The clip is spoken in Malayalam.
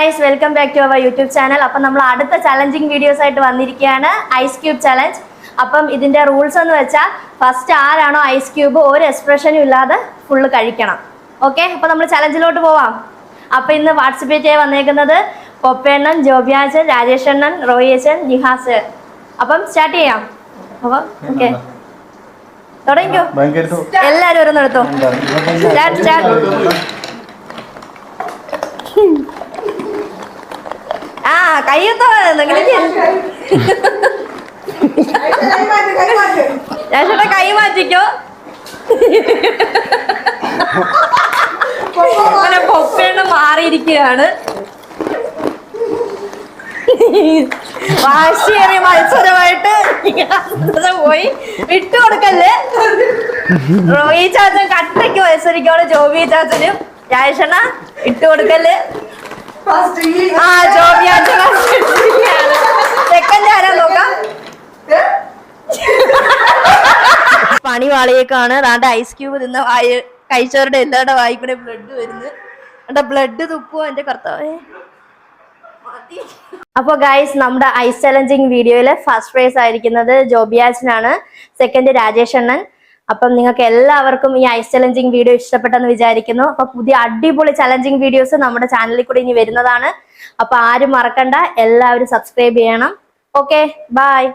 Guys, welcome back to our YouTube channel. അപ്പം നമ്മൾ അടുത്ത ചലഞ്ചിങ് വീഡിയോസ് ആയിട്ട് വന്നിരിക്കുകയാണ്, ഐസ് ക്യൂബ് ചലഞ്ച്. അപ്പം ഇതിന്റെ റൂൾസ് എന്ന് വെച്ചാൽ ഫസ്റ്റ് ആരാണോ ഐസ് ക്യൂബ് ഒരു എക്സ്പ്രഷനും ഇല്ലാതെ ഫുള്ള് കഴിക്കണം. ഓക്കെ, അപ്പം നമ്മൾ ചലഞ്ചിലോട്ട് പോവാം. അപ്പം ഇന്ന് വാട്സപ്പിൽ ചെയ്യാൻ വന്നേക്കുന്നത് പൊപ്പേണ്ണൻ, ജോബിയാച്ചൻ, രാജേഷണ്ണൻ, റോയിയച്ചൻ, നിഹാസ്. അപ്പം സ്റ്റാർട്ട് ചെയ്യാം. അപ്പം ഓക്കെ, തുടങ്ങിക്കോ. എല്ലാവരും ഓരോന്നെടുത്തോ. Start start. കയ്യത്തോ ചേട്ടാ, കൈ മാറ്റിക്കോ. അങ്ങനെ പൊപ്പേണ് മാറിയിരിക്കുകയാണ്. വാശിയേറിയ മത്സരമായിട്ട് പോയി. വിട്ടുകൊടുക്കല്ലേ. റോയി ചാച്ചൻ കട്ടയ്ക്ക് മത്സരിക്കാണ്, ജോബി ചാച്ചനും. രാജേഷണ്ണ ഇട്ടുകൊടുക്കല്ലേ. സെക്കൻഡ് ആരാ നോക്കാം. പണി വാളിയേക്കാണ്. അതാണ്ട് ഐസ് ക്യൂബ് തിന്ന കഴിച്ചവരുടെ എല്ലാവരുടെ വായിക്കൂടെ ബ്ലഡ് വരുന്നു. എന്റെ ബ്ലഡ് തുപ്പോ എന്റെ കർത്താവേ. അപ്പൊ ഗൈസ്, നമ്മുടെ ഐസ് ചലഞ്ചിങ് വീഡിയോയില് ഫസ്റ്റ് പ്രൈസ് ആയിരിക്കുന്നത് ജോബിയാച്ചനാണ്, സെക്കൻഡ് രാജേഷണ്ണൻ. അപ്പം നിങ്ങൾക്ക് എല്ലാവർക്കും ഈ ഐസ് ചലഞ്ചിങ് വീഡിയോ ഇഷ്ടപ്പെട്ടെന്ന് വിചാരിക്കുന്നു. അപ്പൊ പുതിയ അടിപൊളി ചലഞ്ചിങ് വീഡിയോസ് നമ്മുടെ ചാനലിൽ കൂടി ഇനി വരുന്നതാണ്. അപ്പൊ ആരും മറക്കണ്ട, എല്ലാവരും സബ്സ്ക്രൈബ് ചെയ്യണം. Okay, by.